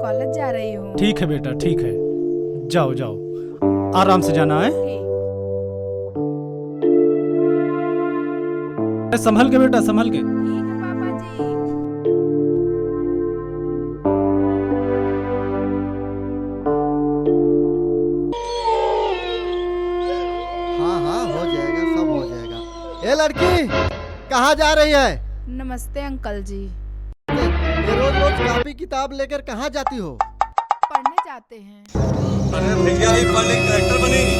College जा रही हूँ। ठीक है बेटा, ठीक है, जाओ जाओ, आराम से जाना है। संभल के बेटा, संभल के। ठीक है पापा जी। हाँ हाँ, हो जाएगा, सब हो जाएगा। ए लड़की, कहाँ जा रही है? नमस्ते अंकल जी। ये रोज रोज कॉपी किताब लेकर कहाँ जाती हो? पढ़ने जाते हैं। अरे भैया, ये पढ़ लिख कलेक्टर बनेगी।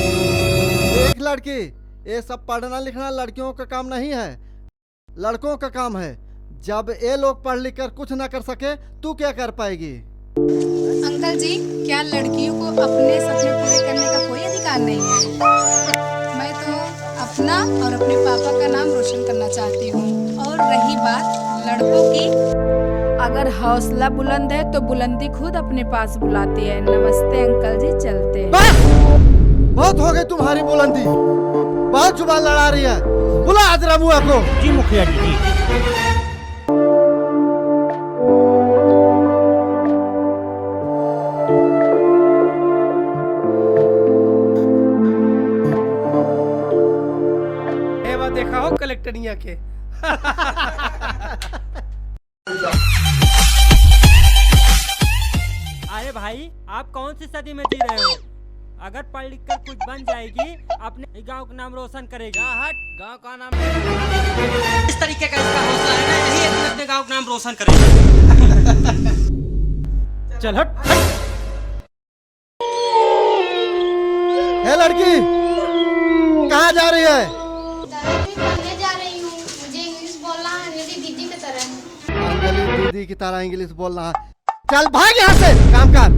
देख लड़की, ये सब पढ़ना लिखना लड़कियों का काम नहीं है, लड़कों का काम है। जब ये लोग पढ़ लिख कर कुछ ना कर सके, तू क्या कर पाएगी? अंकल जी, क्या लड़कियों को अपने सपने पूरे करने का कोई अधिकार नहीं है? मैं तो अपना और अपने पापा का नाम रोशन करना चाहती हूँ। और रही बात लड़कों की, अगर हौसला बुलंद है तो बुलंदी खुद अपने पास बुलाती है। नमस्ते अंकल जी, चलते हैं। बस! बहुत हो गई तुम्हारी बुलंदी, बहुत जुबान लड़ा रही है। बुला आज रमुआ को। जी मुखिया जी, जी। देखा हो कलेक्टरिया के। अरे भाई, आप कौन सी सदी में जी रहे हो? अगर पढ़ लिख कर कुछ बन जाएगी, अपने गांव का नाम रोशन करेगी। हट, गांव का नाम इस तरीके का इसका हौसला है ना, यही अपने गांव का नाम रोशन करेगी। चल हट। है लड़की, कहाँ जा रही है? पढ़ने जा रही हूँ। मुझे इंग्लिश बोलना है, मेरी दीदी की तरह। अंजलि दीदी की तरह इंग्लिश बोलना है। चल भाग यहाँ से, काम कर।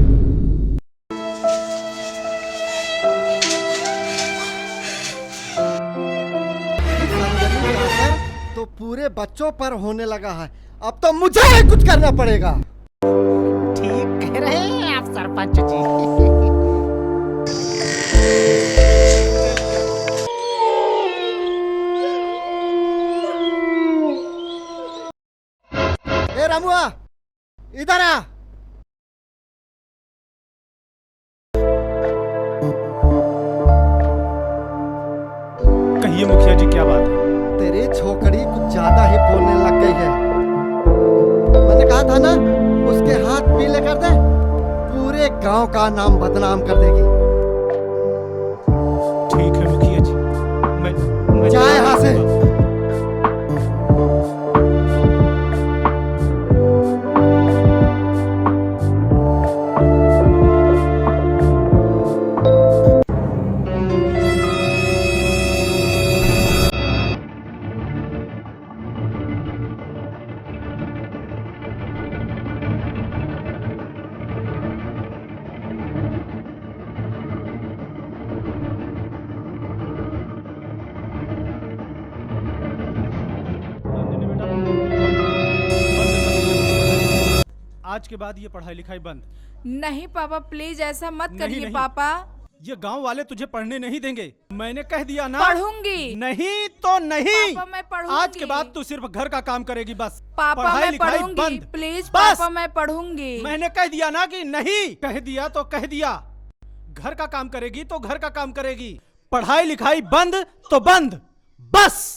अंजलि का असर तो पूरे बच्चों पर होने लगा है। अब तो मुझे ही कुछ करना पड़ेगा। ठीक कह रहे हैं आप सरपंच जी। ए रमुआ, इधर आ। कहिए मुखिया जी, क्या बात है? तेरी छोकरी कुछ ज्यादा ही बोलने लग गई है। मैंने कहा था ना, उसके हाथ पीले कर दे, पूरे गांव का नाम बदनाम कर देगी। ठीक है मुखिया जी, मैं जा यहाँ से। आज के बाद ये पढ़ाई लिखाई बंद। नहीं पापा, प्लीज ऐसा मत नहीं, करिए नहीं। पापा। ये गांव वाले तुझे पढ़ने नहीं देंगे, मैंने कह दिया ना। पढ़ूंगी। नहीं तो नहीं। पापा मैं पढ़ूंगी। आज के बाद तू सिर्फ घर का काम करेगी बस। पापा पढ़ाई मैं लिखाई पढ़ूंगी, बंद। प्लीज बस। पापा मैं पढ़ूंगी। मैंने कह दिया ना कि नहीं। कह दिया तो कह दिया। घर का काम करेगी तो घर का काम करेगी, पढ़ाई लिखाई बंद तो बंद, बस।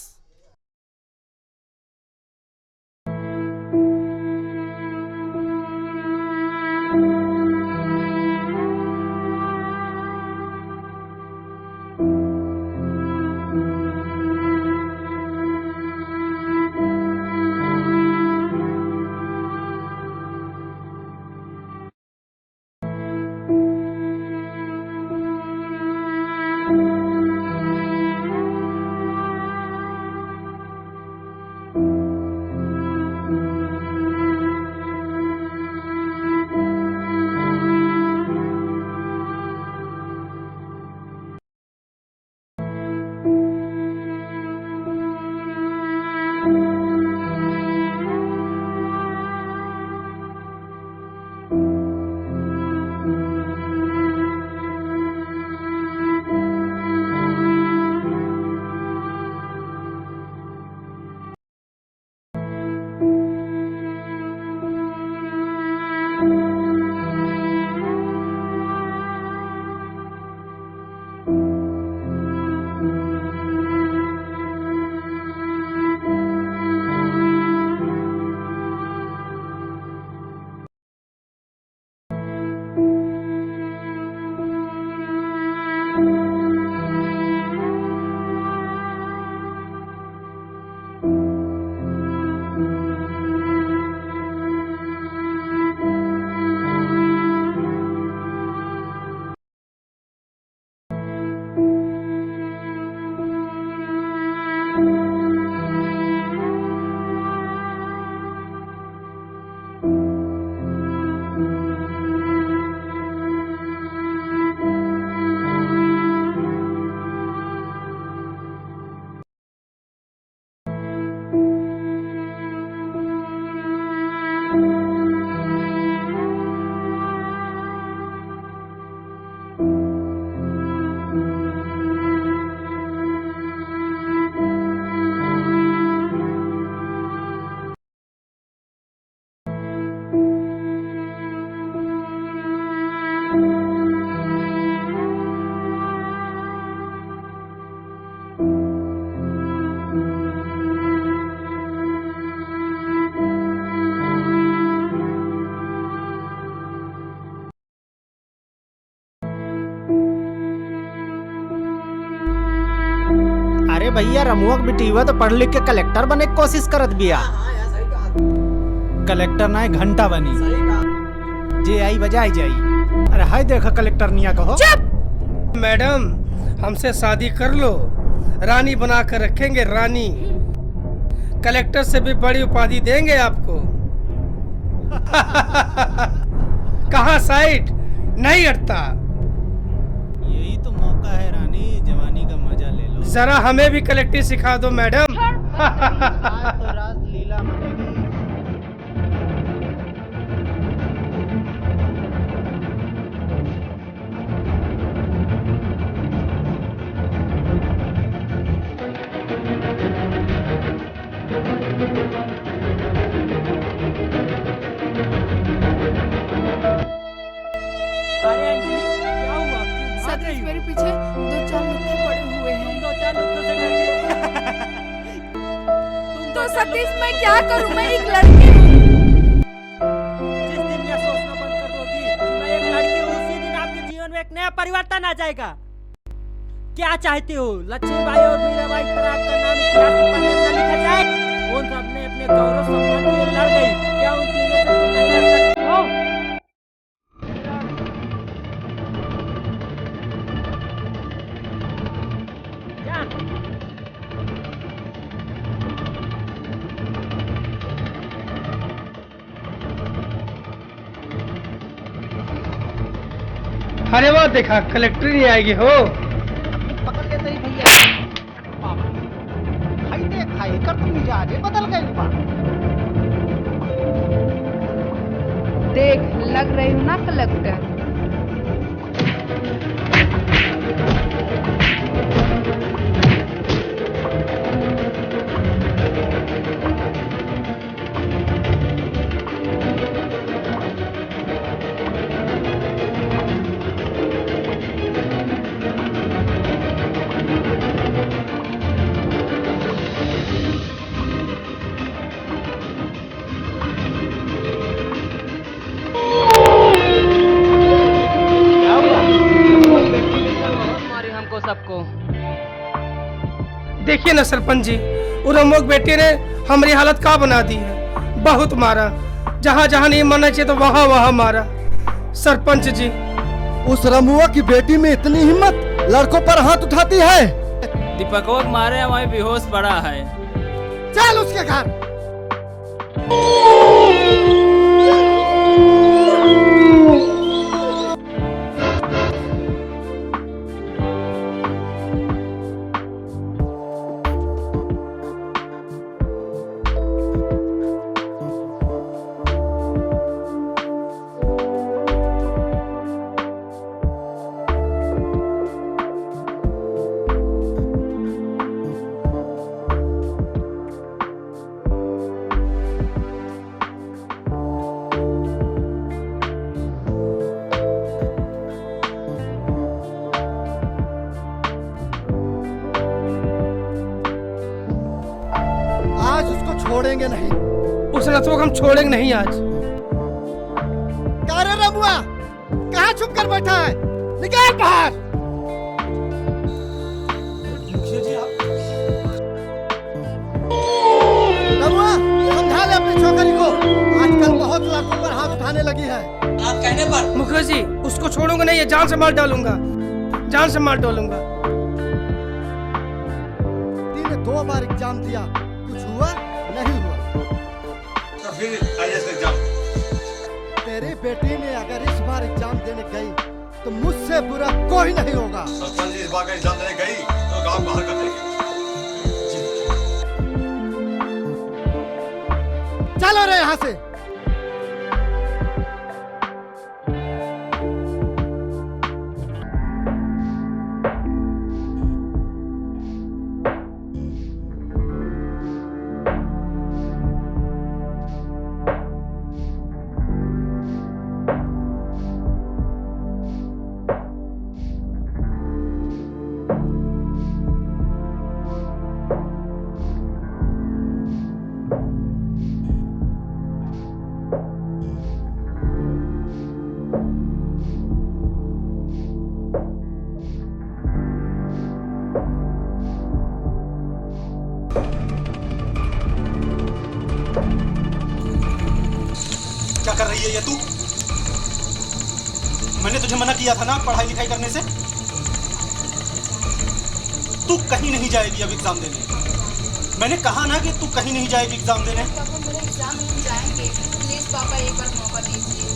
अरे भैया रमुआ की बेटी हुआ तो पढ़ लिख के कलेक्टर बने की कोशिश करत बिया। कलेक्टर ना घंटा बनी जे आई बजाई जाई। अरे हाय देखा कलेक्टर निया कहो। मैडम हमसे शादी कर लो, रानी बना कर रखेंगे रानी। कलेक्टर से भी बड़ी उपाधि देंगे आपको। कहाँ साइड नहीं हटता। यही तो मौका है रानी, जवानी का मजा ले लो। जरा हमें भी कलेक्टर सिखा दो मैडम। आज तो रास लीला मचेगी। अरे अंजलि क्या हुआ? सतीश मेरे पीछे 2-4 लुक्के पड़े हुए हैं। 2-4 लोगों से डरती तो सतीश मैं क्या करूं? मैं एक लड़की हूँ। जिस दिन यह सोचना बंद कर दोगी कि मैं एक लड़की हूँ, उसी दिन आपके जीवन में एक नया परिवर्तन आ जाएगा। क्या चाहते हो? लक्ष्मीबाई और मीराबाई पर आपका नाम इतिहास के पन्ने में न लिखा जाए? उन सब ने अपने गौरव सम्मान के लिए लड़ गई। क्या उन तीनों से तुम नहीं लड़ सकते हो? क्या? अरे वाह देखा कलेक्टर नहीं आएगी हो। पकड़ लेते ही भैया। भाई देख भाई कर तुम मिजाज बदल गए बा। देख लग रही हूँ ना कलेक्टर। सबको देखिए ना सरपंच जी, उन अमोक बेटे ने हमारी हालत का बना दी है। बहुत मारा, जहाँ जहाँ नहीं मरना चाहिए तो वहाँ वहाँ मारा। सरपंच जी उस रमुआ की बेटी में इतनी हिम्मत, लड़कों पर हाथ उठाती है। दीपकों के मारे हमारे बेहोश पड़ा है। चल उसके घर। आज उसको छोड़ेंगे नहीं। उस रथों को हम छोड़ेंगे नहीं आज। क्या रे रमुआ, कहाँ छुप कर बैठा है? निकल बाहर। रमुआ समझा ले अपनी छोकरी को, आजकल बहुत लड़कों पर हाथ उठाने लगी है। आप कहने पर मुखिया जी उसको छोड़ूंगा नहीं, ये जान से मार डालूंगा, जान से मार डालूंगा। ने 2 बार एग्जाम दिया, कुछ हुआ नहीं हुआ। तो फिर आईएएस एग्जाम। तेरी बेटी ने अगर इस बार एग्जाम देने गई तो मुझसे बुरा कोई नहीं होगा। सरपंच जी इस बार का एग्जाम देने गई तो गांव बाहर कर देंगे। चलो रे यहाँ से। क्या कर रही है ये तू? मैंने तुझे मना किया था ना पढ़ाई लिखाई करने से। तू कहीं नहीं जाएगी अब एग्जाम देने। मैंने कहा ना कि तू कहीं नहीं जाएगी एग्जाम देने। पापा मेरे एग्जाम में हम जाएंगे, प्लीज पापा एक बार मौका दीजिए।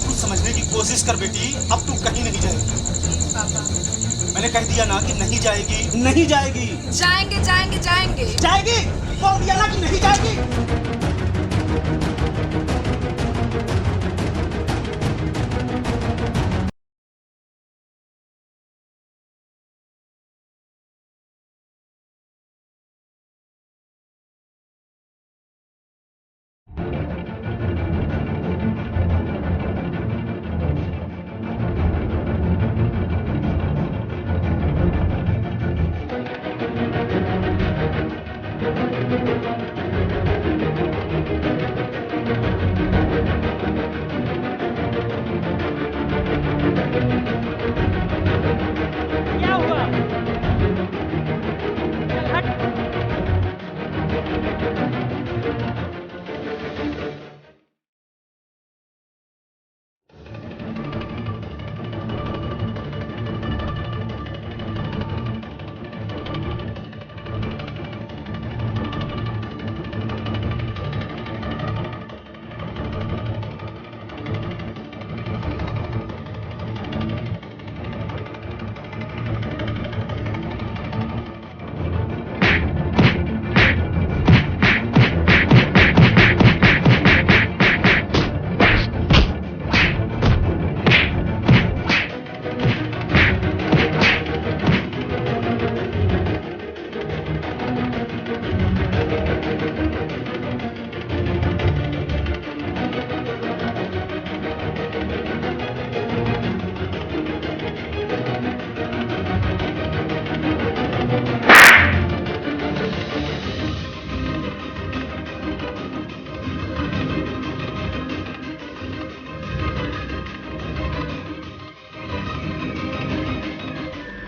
तू समझने की कोशिश कर बेटी, अब तू कहीं नहीं जाएगी। प्लीज पापा। मैंने कह दिया ना कि नहीं जाएगी, नहीं जाएगी। जाएंगे जाएंगे जाएंगे। जाएगी? बोल दिया ना कि नहीं जाएगी। क्या हुआ? चल हट।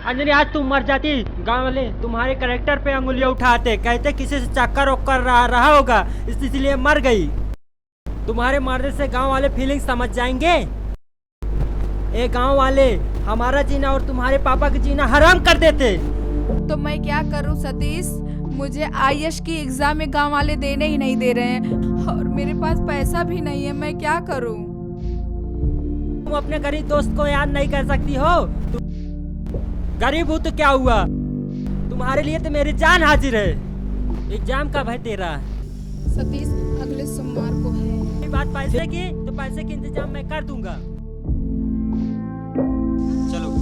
अंजलि, आज तुम मर जाती, गांव वाले तुम्हारे कैरेक्टर पे अंगुलियां उठाते, कहते किसी से चक्कर वक्कर रहा होगा इसलिए मर गई। तुम्हारे मरने से गांव वाले फीलिंग समझ जाएंगे। ए गांव वाले हमारा जीना और तुम्हारे पापा का जीना हराम कर देते। तो मैं क्या करूं सतीश, मुझे आईएएस की एग्जाम में गांव वाले देने ही नहीं दे रहे हैं और मेरे पास पैसा भी नहीं है, मैं क्या करूं? तुम अपने गरीब दोस्त को याद नहीं कर सकती हो? गरीब हूँ तो क्या हुआ, तुम्हारे लिए तो मेरी जान हाजिर है। एग्जाम का भय तेरा। सतीश अगले सोमवार को है। बात पैसे की तो पैसे के इंतजाम मैं कर दूंगा। चलो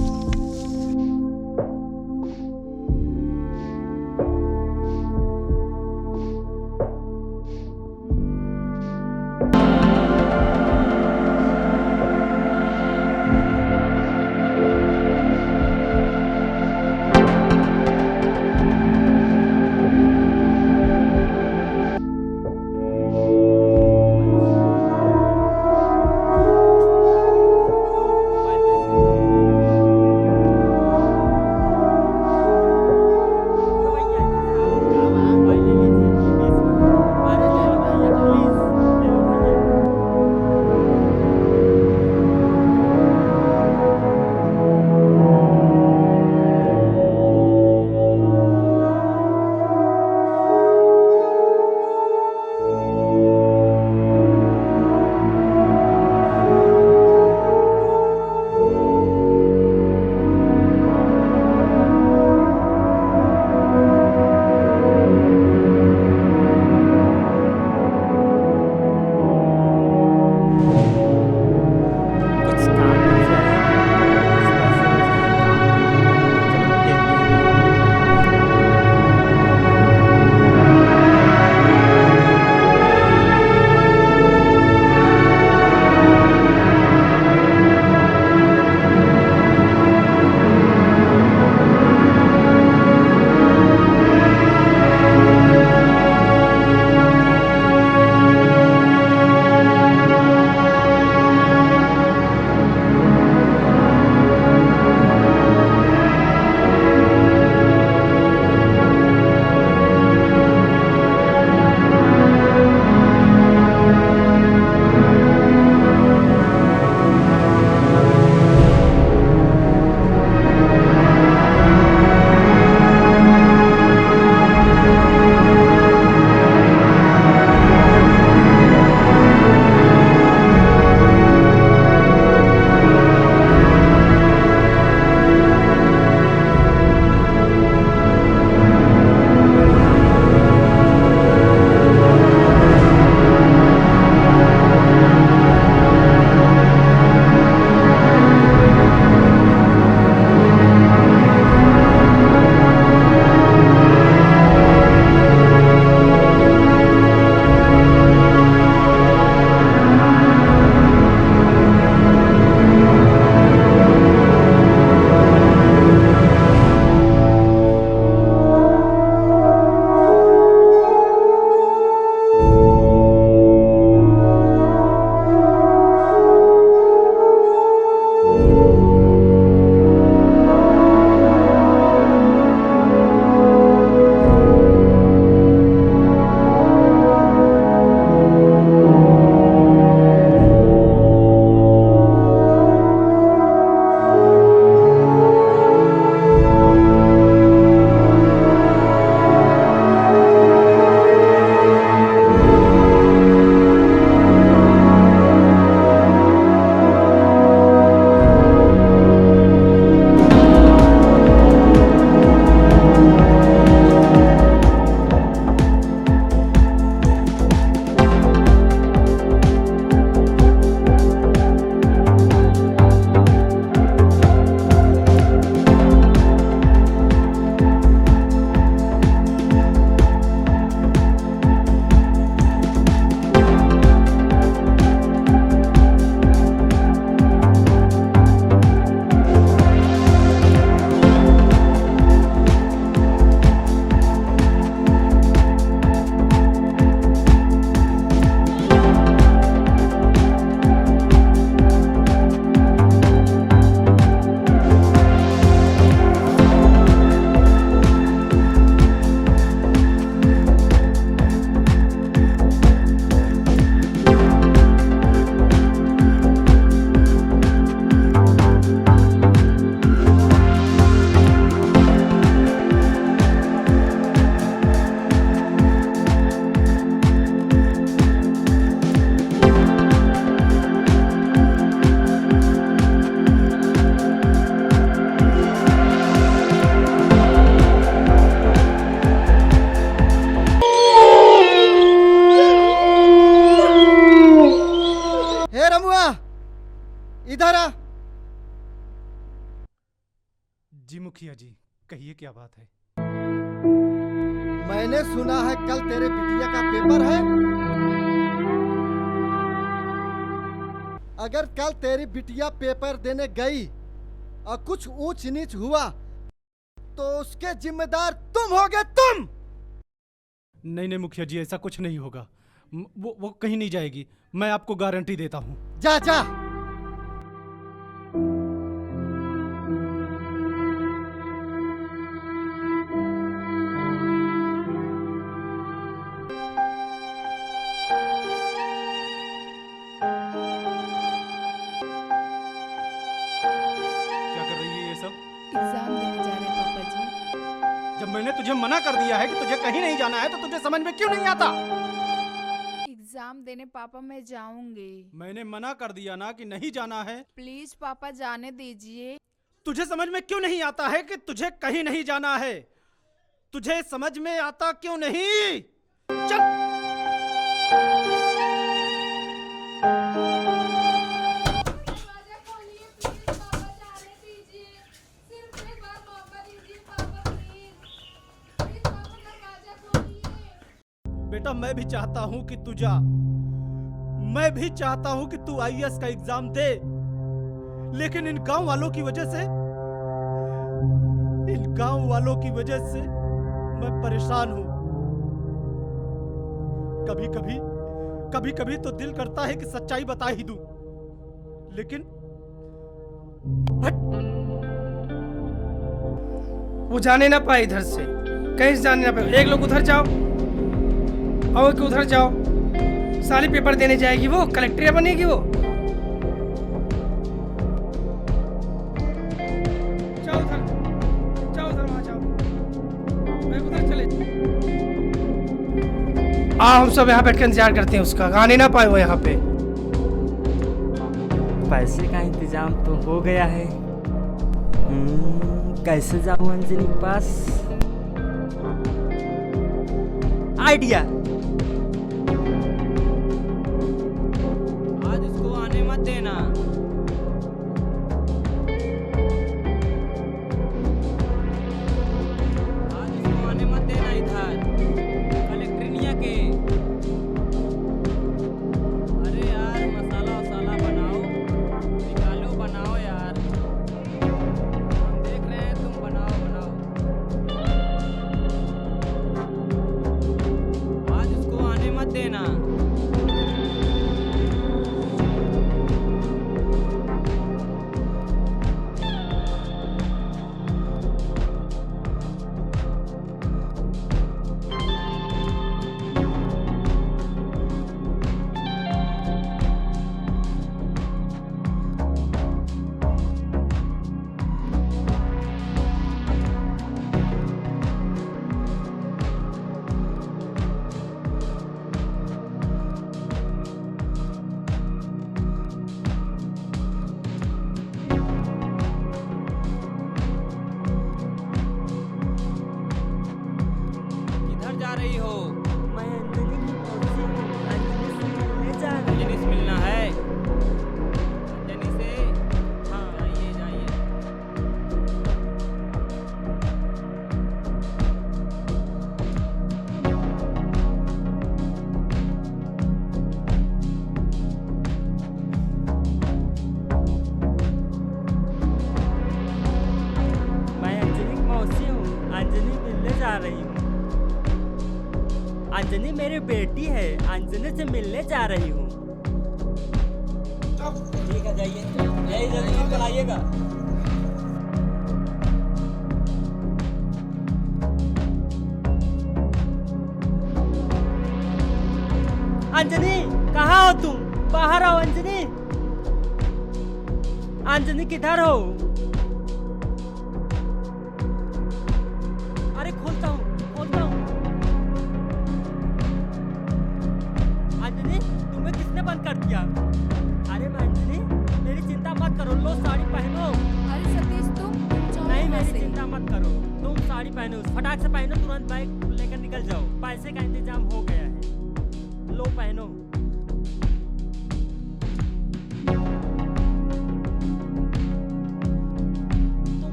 इधर आ। जी मुखिया जी, कहिए क्या बात है। मैंने सुना है कल तेरे बिटिया का पेपर है। अगर कल तेरी बिटिया पेपर देने गई और कुछ ऊंच नीच हुआ तो उसके जिम्मेदार तुम होगे, तुम। नहीं नहीं मुखिया जी, ऐसा कुछ नहीं होगा। वो कहीं नहीं जाएगी, मैं आपको गारंटी देता हूँ। जा जा। क्या कर रही है ये सब? एग्जाम देने जा रहे हैं पापा जी। जब मैंने तुझे मना कर दिया है कि तुझे कहीं नहीं जाना है तो तुझे समझ में क्यों नहीं आता? एग्जाम देने पापा मैं जाऊंगी। मैंने मना कर दिया ना कि नहीं जाना है। प्लीज पापा जाने दीजिए। तुझे समझ में क्यों नहीं आता है कि तुझे कहीं नहीं जाना है? तुझे समझ में आता क्यों नहीं? चल। बेटा मैं भी चाहता हूं कि तू जा। मैं भी चाहता हूं कि तू आईएएस का एग्जाम दे, लेकिन इन गांव वालों की वजह से मैं परेशान हूं। कभी कभी तो दिल करता है कि सच्चाई बता ही दूं, लेकिन वो जाने ना पाए इधर से, कहीं से जाने ना पाए। एक लोग उधर जाओ और एक उधर जाओ। साली पेपर देने जाएगी, वो कलेक्टर बनेगी वो। जाओ उधर वहां जाओ। उधर चले हम सब यहाँ बैठ कर इंतजार करते हैं उसका। आने ना पाए वो यहाँ पे। पैसे का इंतजाम तो हो गया है। कैसे जाऊं अंजलि के पास? आइडिया। आज इसको आने मत देना। आज इसको आने मत देना इधर कलेक्ट्रेनिया के। अरे यार मसाला वसाला बनाओ, निकालो बनाओ यार। हम देख रहे हैं, तुम बनाओ। आज इसको आने मत देना। किधर जा रही हो? मैं अंजलि की मौसी हूँ। अंजलि से मिलने जा रही हूँ। अंजलि से मिलना है? अंजलि से? हाँ जाइए। मैं अंजलि की मौसी हूँ। अंजलि मिलने जा रही हूँ। अंजलि मेरी बेटी है। अंजलि से मिलने जा रही हूँ। ठीक है जाइए, जल्दी कल आइएगा। अंजलि कहाँ हो तुम? बाहर आओ अंजलि। अंजलि किधर हो? अरे खोलता हूँ। अंजलि तुम्हें किसने बंद कर दिया? अरे अंजलि मेरी चिंता मत करो, लो साड़ी पहनो। अरे सतीश तुम जाओ नहीं यहाँ मेरी से। चिंता मत करो, तुम साड़ी पहनो, फटाक से पहनो, तुरंत बैग लेकर निकल जाओ। पैसे का इंतजाम हो गया है, लो पहनो।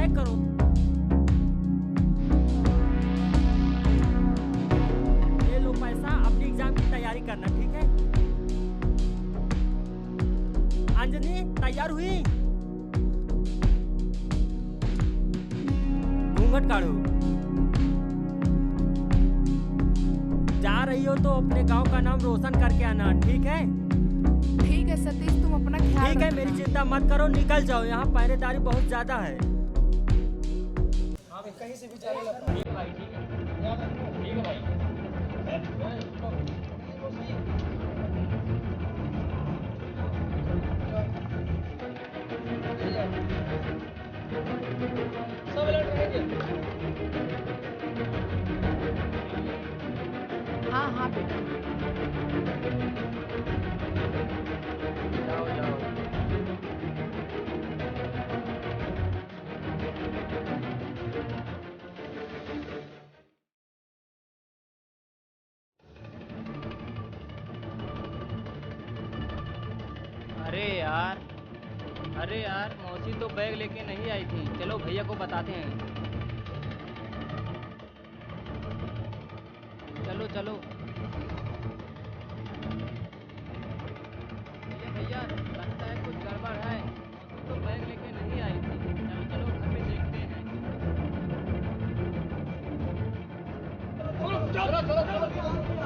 पैक करो। ये लो पैसा, अपनी एग्जाम की तैयारी करना, ठीक है? अंजनी तैयार हुई? घूंघट काढ़ो। जा रही हो तो अपने गांव का नाम रोशन करके आना, ठीक है? ठीक है सतीश, तुम अपना ख्याल ठीक है, रखना। मेरी चिंता मत करो, निकल जाओ, यहाँ पहरेदारी बहुत ज्यादा है। कहीं से भी जाने लगा। हाँ हाँ बेटा। अरे यार मौसी तो बैग लेके नहीं आई थी। चलो भैया को बताते हैं। चलो चलो भैया भैया, लगता है कुछ गड़बड़ है। मौसी तो बैग लेके नहीं आई थी। चलो चलो घर में देखते हैं।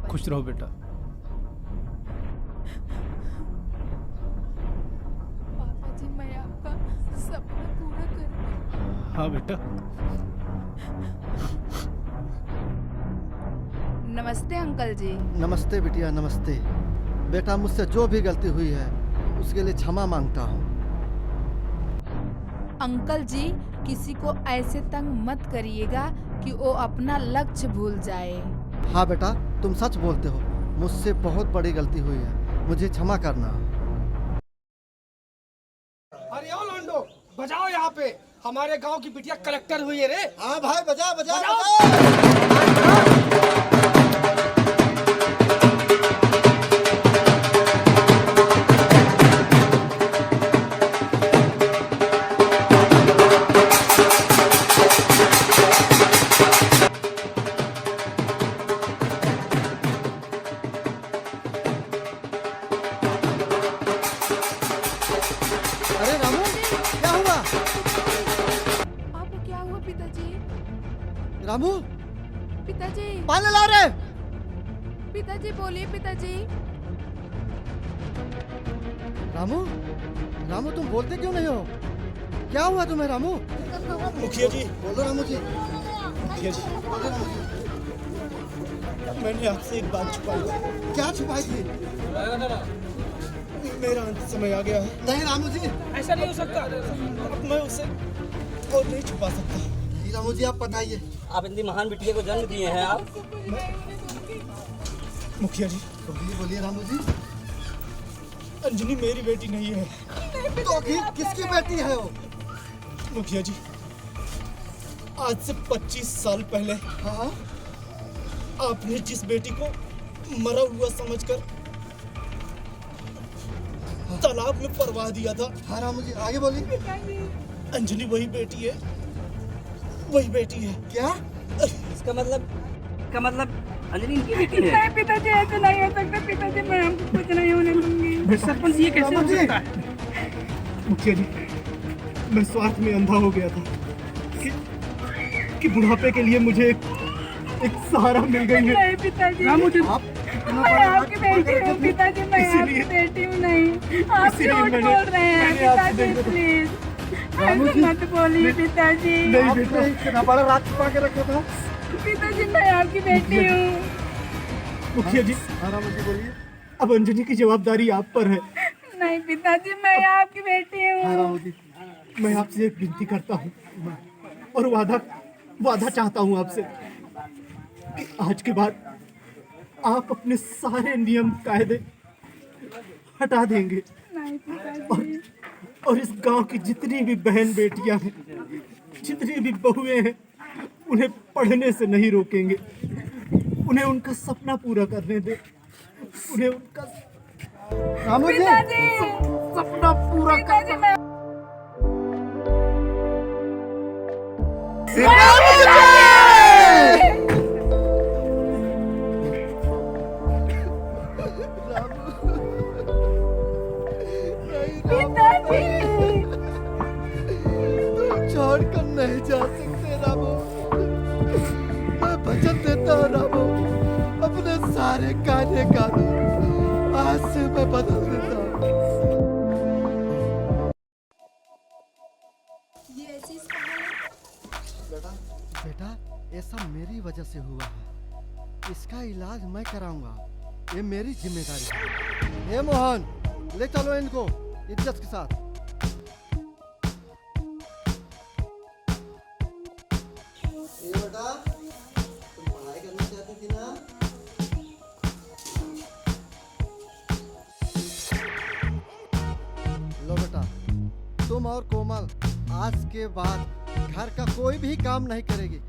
पापा। खुश रहो बेटा। पापा जी मैं आपका सपना पूरा करूंगी। हाँ बेटा। नमस्ते अंकल जी। नमस्ते बिटिया, नमस्ते। बेटा मुझसे जो भी गलती हुई है उसके लिए क्षमा मांगता हूँ। अंकल जी किसी को ऐसे तंग मत करिएगा कि वो अपना लक्ष्य भूल जाए। हाँ बेटा, तुम सच बोलते हो। मुझसे बहुत बड़ी गलती हुई है, मुझे क्षमा करना। अरे ओ लोंडो, बजाओ यहाँ पे। हमारे गांव की बिटिया कलेक्टर हुई है रे। हाँ भाई, बजा बजा अरे रामू, क्या हुआ? आपको क्या हुआ पिताजी? रामू, पिताजी, पानी ला रे। पिताजी बोलिए पिताजी। रामू, रामू तुम बोलते क्यों नहीं हो? क्या हुआ तुम्हें रामू? मुखिया जी, बोलो रामू जी। मुखिया जी, मैंने आपसे एक बात छुपाई थी। क्या छुपाई थी? मेरा अंत समय आ गया है। नहीं रामू जी, ऐसा नहीं हो सकता। अब मैं उसे और नहीं छुपा सकता। नहीं रामू जी, आप बताइए। आप इतनी महान बिटिया को जन्म दिए हैं आप। मुखिया जी, बोलिए बोलिए रामू जी। अंजनी मेरी बेटी नहीं है। तो किसकी बेटी है वो? मुखिया जी, आज से 25 साल पहले हाँ, आपने जिस बेटी को मरा हुआ समझकर तालाब में परवा दिया था, हाँ रामू जी, आगे बोलिए। अंजनी वही बेटी है, वही बेटी है। क्या? इसका मतलब अंजलि इनकी बेटी है। नहीं पिताजी, ऐसे नहीं हो सकता पिताजी, मैं हमको कुछ नहीं होने दूंगी। सरपंच ये कैसे हो सकता है? मुखिया जी, मैं स्वार्थ में अंधा हो गया था कि बुढ़ापे के लिए मुझे एक सहारा मिल गई है। नहीं पिताजी, रामू जी, आप मैं आपकी बेटी हूँ पिताजी, मैं आपकी बेटी हूँ। नहीं, आप झूठ बोल रहे हैं पिताजी, प्लीज ऐसे मत बोलिए पिताजी। नहीं बेटा, इतना बड़ा रात छुपा के रखा था। पिताजी मैं आपकी बेटी हूँ। मुखिया जी, हाँ रामू जी बोलिए। अब अंजनी की जवाबदारी आप पर है। नहीं पिताजी, मैं आपकी बेटी हाँ हूँ। रामू जी। मैं आपसे एक विनती करता हूँ और वादा चाहता हूँ आपसे कि आज के बाद आप अपने सारे नियम कायदे हटा देंगे नहीं पिताजी, और इस गांव की जितनी भी बहन बेटियां हैं, जितनी भी बहुएं हैं, उन्हें पढ़ने से नहीं रोकेंगे। उन्हें उनका सपना पूरा करने दे। उन्हें उनका रामू जी, पिताजी, सपना पूरा पिताजी मैं छोड़कर नहीं जा सकते रामू। मैं वचन देता हूँ रामू, अपने सारे काने कानून आज से मैं बदल देता हूँ। बेटा, ये सब मेरी वजह से हुआ है। इसका इलाज मैं कराऊंगा, ये मेरी जिम्मेदारी है। हे मोहन, ले चलो इनको इज्जत के साथ। ये बेटा, तुम पढ़ाई करना चाहती थी ना? लो बेटा, तुम और कोमल आज के बाद घर का कोई भी काम नहीं करेगी।